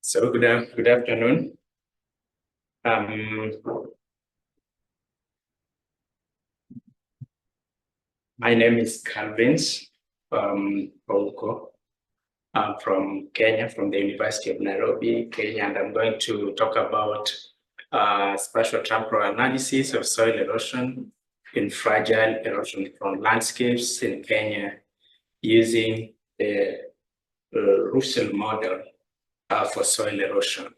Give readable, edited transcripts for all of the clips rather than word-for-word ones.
So good afternoon. My name is Calvince Ouko. I'm from Kenya, from the University of Nairobi, Kenya, and I'm going to talk about spatial-temporal analysis of soil erosion in fragile erosion-prone landscapes in Kenya using the RUSLE model for soil erosion.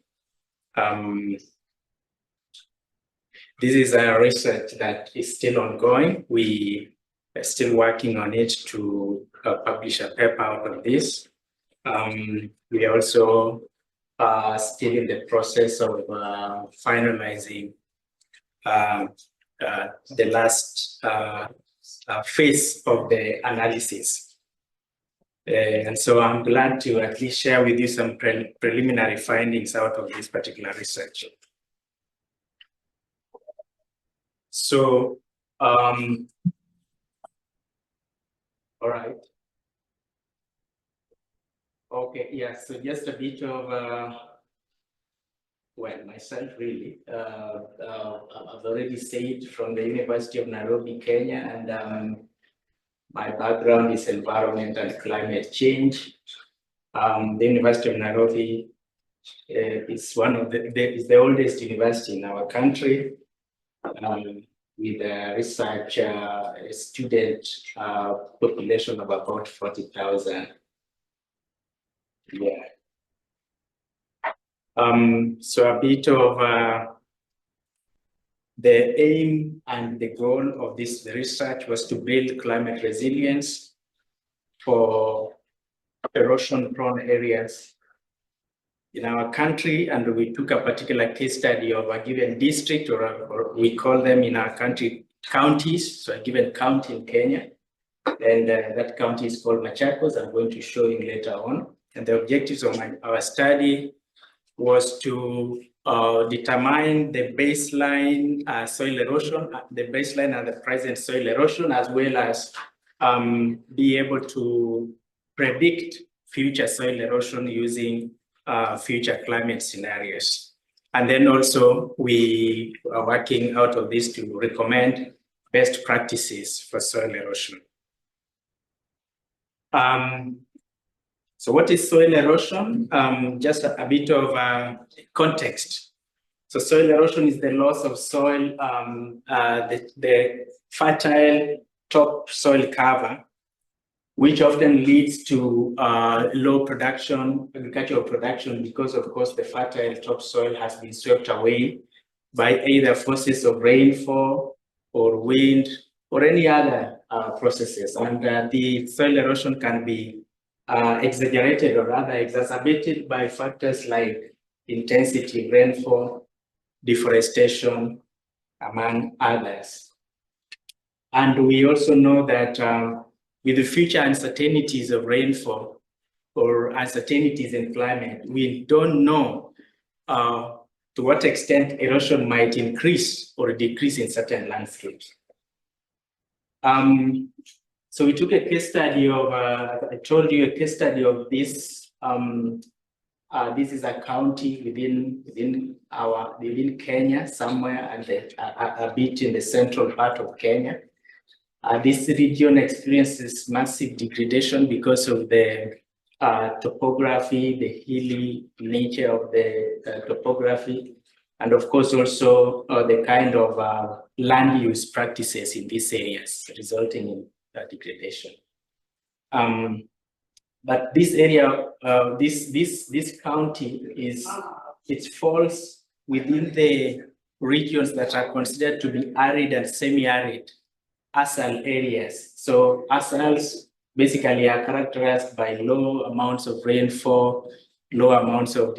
This is a research that is still ongoing. We are still working on it to publish a paper out of this. We are also still in the process of finalizing the last phase of the analysis. And so I'm glad to at least share with you some preliminary findings out of this particular research. So, all right. Okay, yeah, so just a bit of, well, myself really. I've already said from the University of Nairobi, Kenya, and my background is environment and climate change. The University of Nairobi is one of is the oldest university in our country, with a research student population of about 40,000. Yeah. So a bit of the aim and the goal of this research was to build climate resilience for erosion-prone areas in our country, and we took a particular case study of a given district, or we call them in our country counties, so a given county in Kenya, and that county is called Machakos. I'm going to show you later on. And the objectives of our study was to determine the baseline soil erosion, the baseline and the present soil erosion, as well as be able to predict future soil erosion using future climate scenarios. And then also we are working out of this to recommend best practices for soil erosion. So what is soil erosion? Just a bit of context. So soil erosion is the loss of soil, the fertile topsoil cover, which often leads to low production, agricultural production, because of course the fertile topsoil has been swept away by either forces of rainfall or wind or any other processes. And the soil erosion can be exaggerated or rather exacerbated by factors like intensity of rainfall, deforestation, among others. And we also know that with the future uncertainties of rainfall or uncertainties in climate, we don't know to what extent erosion might increase or decrease in certain landscapes. So we took a case study of, I told you a case study of this. This is a county within Kenya somewhere, and a bit in the central part of Kenya. This region experiences massive degradation because of the topography, the hilly nature of the topography, and of course also the kind of land use practices in these areas, resulting in degradation. But this area, this county it falls within the regions that are considered to be arid and semi-arid RUSLE areas. So RUSLEs basically are characterized by low amounts of rainfall, low amounts of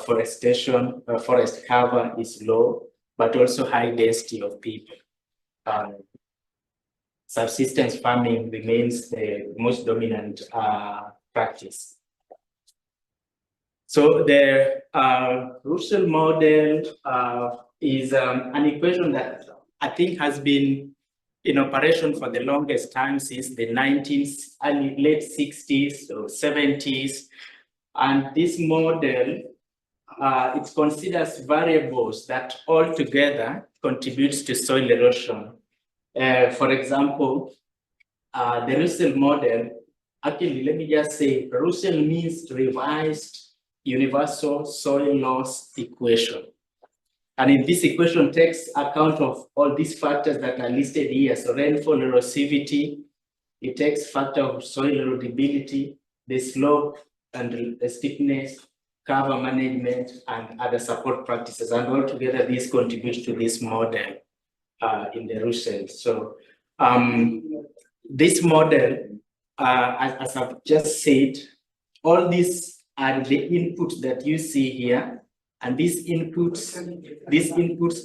forestation, forest cover is low, but also high density of people. Subsistence farming remains the most dominant practice. So the RUSLE model is an equation that I think has been in operation for the longest time, since the late 60s or 70s. And this model it considers variables that altogether contributes to soil erosion. For example, the RUSLE model, actually, let me just say, RUSLE means revised universal soil loss equation. And in this equation takes account of all these factors that are listed here. So rainfall erosivity, it takes factor of soil erodibility, the slope and the steepness, cover management, and other support practices. And altogether, this contributes to this model in the RUSLE. So this model, as I've just said, all these are the inputs that you see here. And these inputs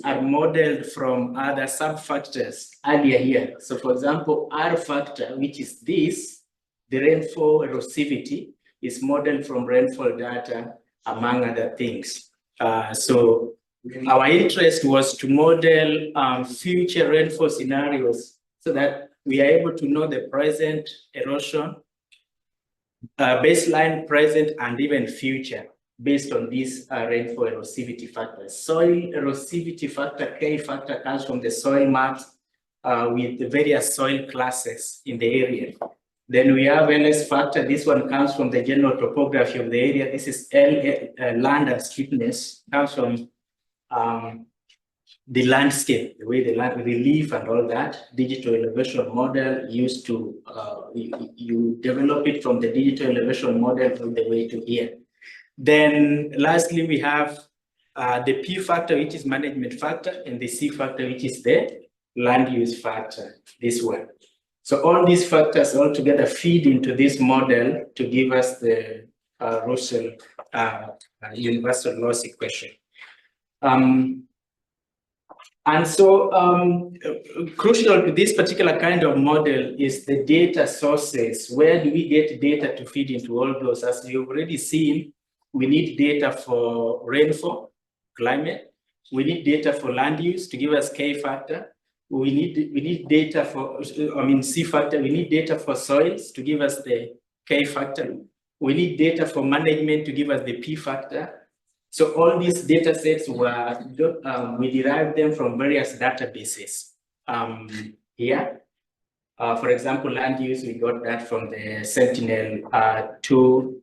are modeled from other sub-factors earlier here. So for example, R factor, which is this, the rainfall erosivity, is modeled from rainfall data, among other things. So our interest was to model future rainfall scenarios so that we are able to know the present erosion, baseline, present, and even future, based on these rainfall erosivity factors. Soil erosivity factor, K factor, comes from the soil maps with the various soil classes in the area. Then we have LS factor. This one comes from the general topography of the area. This is land and steepness, comes from the landscape, the way the land relief and all that. Digital elevation model used to, you develop it from the digital elevation model all the way to here. Then lastly, we have the P factor, which is management factor, and the C factor, which is the land use factor, this one. So all these factors all together feed into this model to give us the RUSLE universal loss equation. And so crucial to this particular kind of model is the data sources. Where do we get data to feed into all those? As you've already seen, we need data for rainfall, climate. We need data for land use to give us K factor. We need data for, C factor. We need data for soils to give us the K factor. We need data for management to give us the P factor. So all these data sets were, we derived them from various databases here. For example, land use, we got that from the Sentinel-2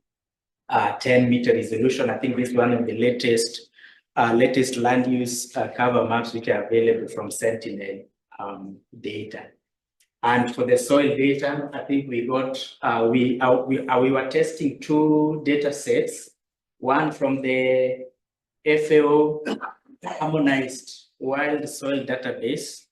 10-meter resolution. I think this is one of the latest land use cover maps which are available from Sentinel data. And for the soil data, I think we got, we were testing two data sets. One from the FAO harmonized wild soil database,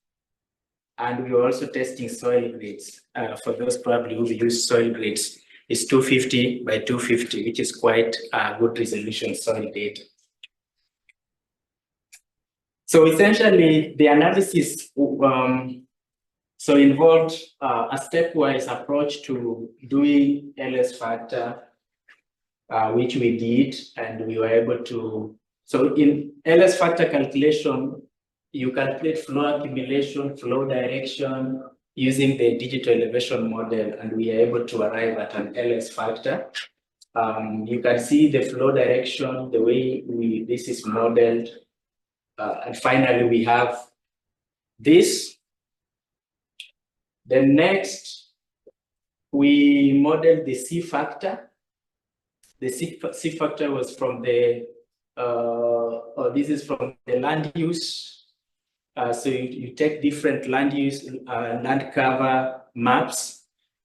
and we were also testing soil grids. For those probably who use soil grids, it's 250 by 250, which is quite good resolution soil data. So essentially, the analysis so involved a stepwise approach to doing LS factor, which we did, and we were able to. So in LS factor calculation, you calculate flow accumulation, flow direction using the digital elevation model, and we are able to arrive at an LS factor. You can see the flow direction, the way this is modeled. And finally, we have this. Then next, we modeled the C factor. The C factor was from the, this is from the land use. So you take different land use, land cover maps,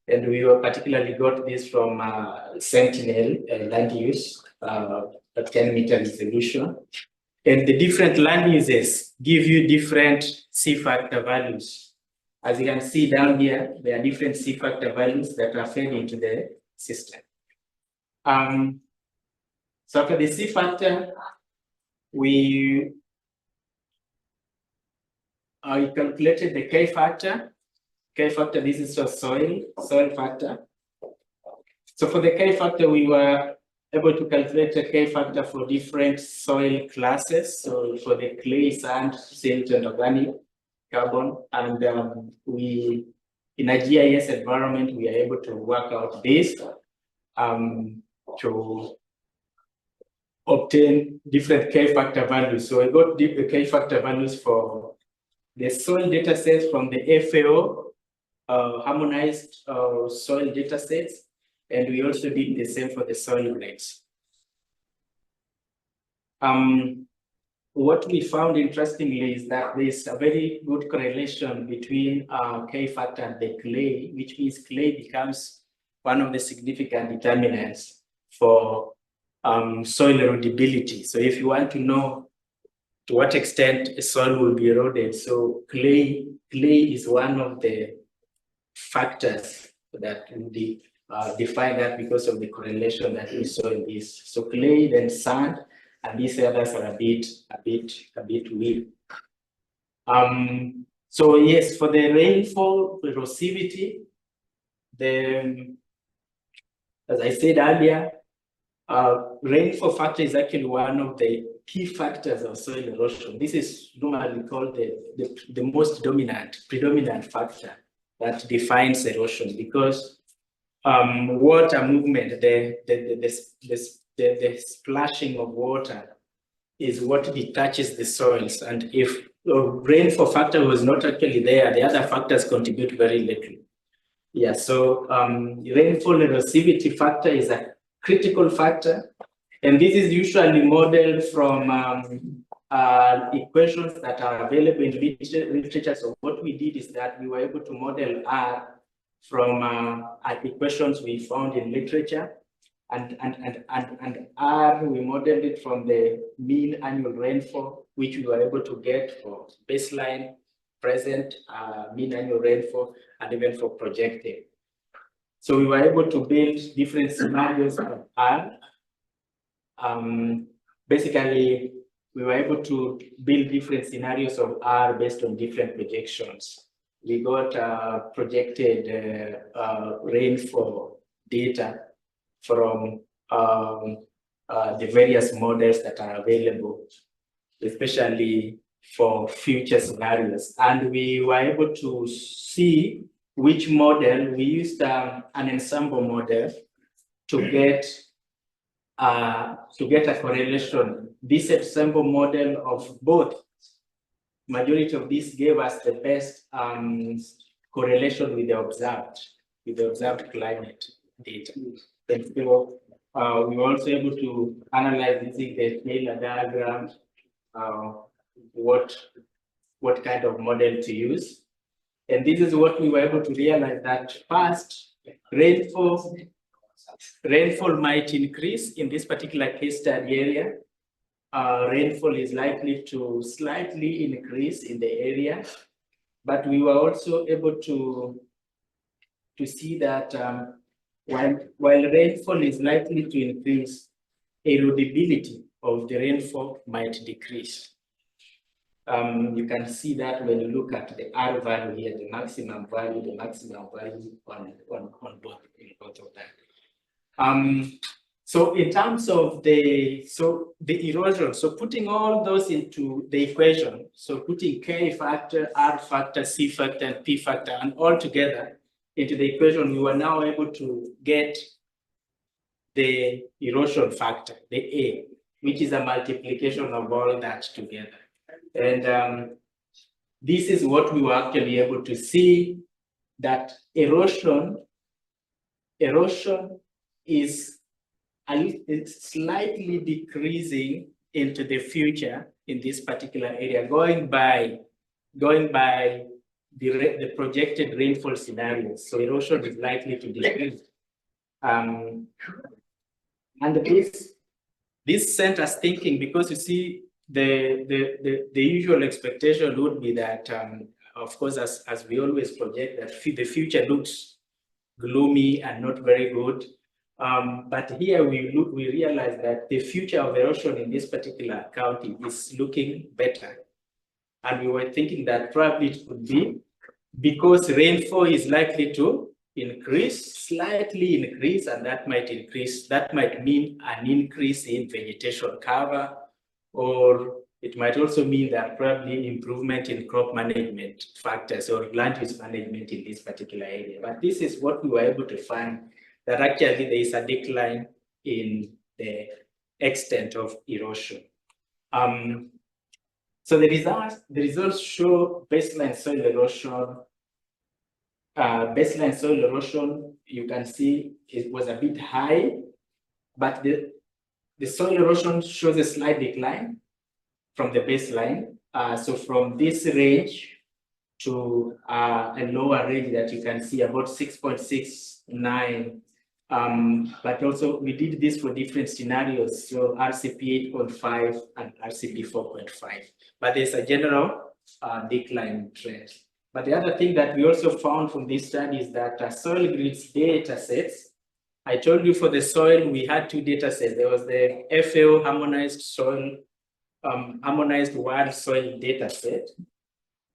and we were particularly got this from Sentinel land use, a 10-meter resolution. And the different land uses give you different C factor values. As you can see down here, there are different C factor values that are fed into the system. So for the C factor, we calculated the K factor. K factor, this is for soil factor. So for the K factor, we were able to calculate a K factor for different soil classes. So for the clay, sand, silt, and organic carbon. And in a GIS environment, we are able to work out this to obtain different K factor values. So I got the K factor values for the soil data sets from the FAO, harmonized soil data sets, and we also did the same for the soil grades. What we found interestingly is that there's a very good correlation between K factor and the clay, which means clay becomes one of the significant determinants for soil erodibility. So if you want to know to what extent a soil will be eroded, so clay is one of the factors that will define that because of the correlation that the soil is. So clay, then sand, and these others are a bit weak. So yes, for the rainfall erosivity, as I said earlier, rainfall factor is actually one of the key factors of soil erosion. This is normally called the most predominant factor that defines erosion, because water movement, the splashing of water is what detaches the soils. And if rainfall factor was not actually there, the other factors contribute very little. Yeah, so rainfall erosivity factor is a critical factor. And this is usually modeled from equations that are available in literature. So what we did is that we were able to model R from equations we found in literature. And R, we modeled it from the mean annual rainfall, which we were able to get for baseline, present, mean annual rainfall, and even for projected. So we were able to build different scenarios of R. Basically, we were able to build different scenarios of R based on different projections. We got projected rainfall data from the various models that are available, especially for future scenarios. And we were able to see which model. We used an ensemble model to get a correlation. This ensemble model of both, majority of this gave us the best correlation with the observed climate data. And so we were also able to analyze using the Taylor diagram what kind of model to use. And this is what we were able to realize, that first, rainfall might increase in this particular case study area. Rainfall is likely to slightly increase in the area, but we were also able to see that while rainfall is likely to increase, erodibility of the rainfall might decrease. You can see that when you look at the R value here, the maximum value on both of that. So in terms of the erosion, so putting all those into the equation, so putting K factor, R factor, C factor, and P factor, and all together into the equation, we were now able to get the erosion factor, the A, which is a multiplication of all that together. And this is what we were actually able to see, that erosion is slightly decreasing into the future in this particular area, going by the projected rainfall scenarios. So erosion is likely to decrease. And this sent us thinking, because you see, the usual expectation would be that, of course, as we always project, that the future looks gloomy and not very good. But here we realize that the future of erosion in this particular county is looking better. And we were thinking that probably it could be because rainfall is likely to slightly increase, and that might mean an increase in vegetation cover, or it might also mean that probably improvement in crop management factors or land use management in this particular area. But this is what we were able to find, that actually there is a decline in the extent of erosion. So the results show baseline soil erosion. Baseline soil erosion, you can see it was a bit high, but the soil erosion shows a slight decline from the baseline. So from this range to a lower range that you can see, about 6.69. But also we did this for different scenarios, so RCP 8.5 and RCP 4.5. But there's a general decline trend. But the other thing that we also found from this study is that soil grids data sets. I told you for the soil, we had two data sets. There was the FAO harmonized soil, harmonized wild soil data set,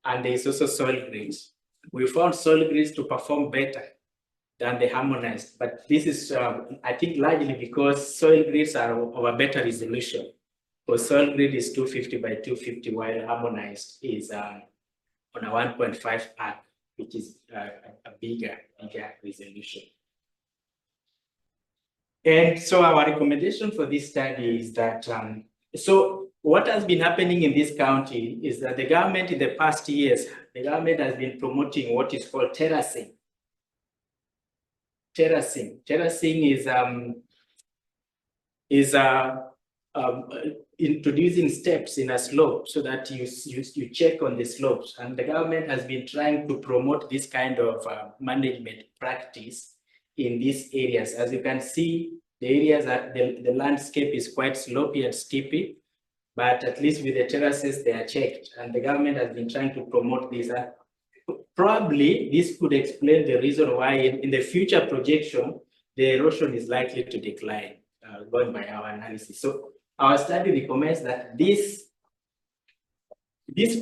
and there's also soil grids. We found soil grids to perform better than the harmonized, but this is, I think, largely because soil grids are of a better resolution. Because soil grid is 250 by 250, while harmonized is on a 1.5 arc, which is a bigger resolution. And so our recommendation for this study is that, so what has been happening in this county is that the government in the past years, the government has been promoting what is called terracing. Terracing is introducing steps in a slope so that you check on the slopes. And the government has been trying to promote this kind of management practice in these areas. As you can see, the areas that the landscape is quite slopey and steepy, but at least with the terraces, they are checked. And the government has been trying to promote this. Probably this could explain the reason why in the future projection, the erosion is likely to decline, going by our analysis. So our study recommends that these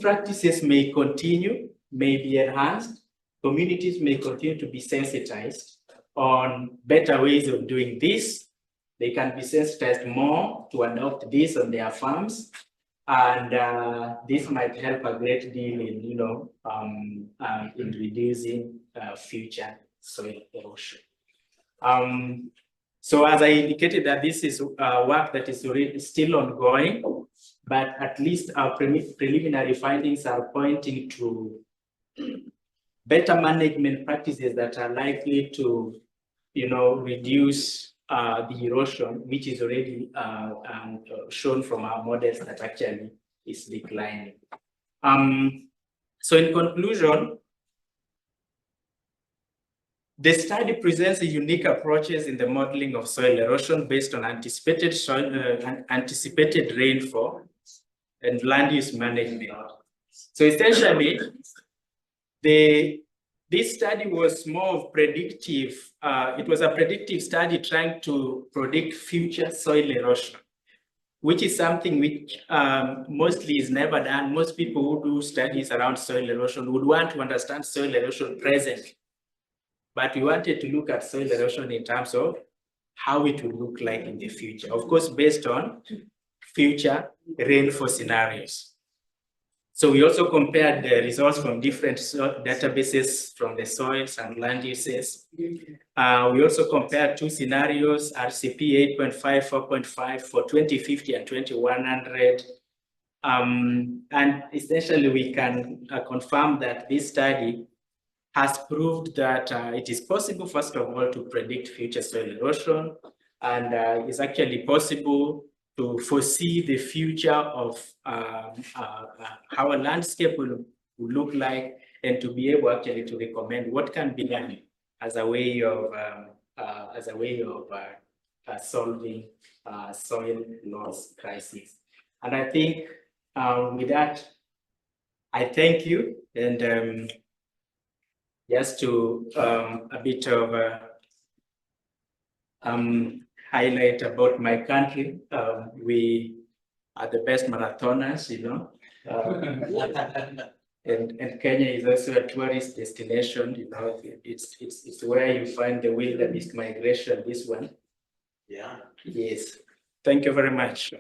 practices may continue, may be enhanced. Communities may continue to be sensitized on better ways of doing this. They can be sensitized more to adopt this on their farms. And this might help a great deal in, in reducing future soil erosion. So as I indicated, that this is work that is still ongoing, but at least our preliminary findings are pointing to better management practices that are likely to, reduce the erosion, which is already shown from our models that actually is declining. So in conclusion, the study presents a unique approaches in the modeling of soil erosion based on anticipated rainfall and land use management. So essentially, this study was more of predictive. It was a predictive study trying to predict future soil erosion, which is something which mostly is never done. Most people who do studies around soil erosion would want to understand soil erosion presently. But we wanted to look at soil erosion in terms of how it will look like in the future. Of course, based on future rainfall scenarios. So we also compared the results from different databases from the soils and land uses. We also compared two scenarios, RCP 8.5, 4.5 for 2050 and 2100. And essentially we can confirm that this study has proved that it is possible, first of all, to predict future soil erosion, and it's actually possible to foresee the future of how a landscape will look like, and to be able actually to recommend what can be done as a way of solving soil loss crisis. And I think with that, I thank you, and just to a bit of highlight about my country. We are the best marathoners, and Kenya is also a tourist destination. It's where you find the wilderness migration. This one, yeah, yes. Thank you very much.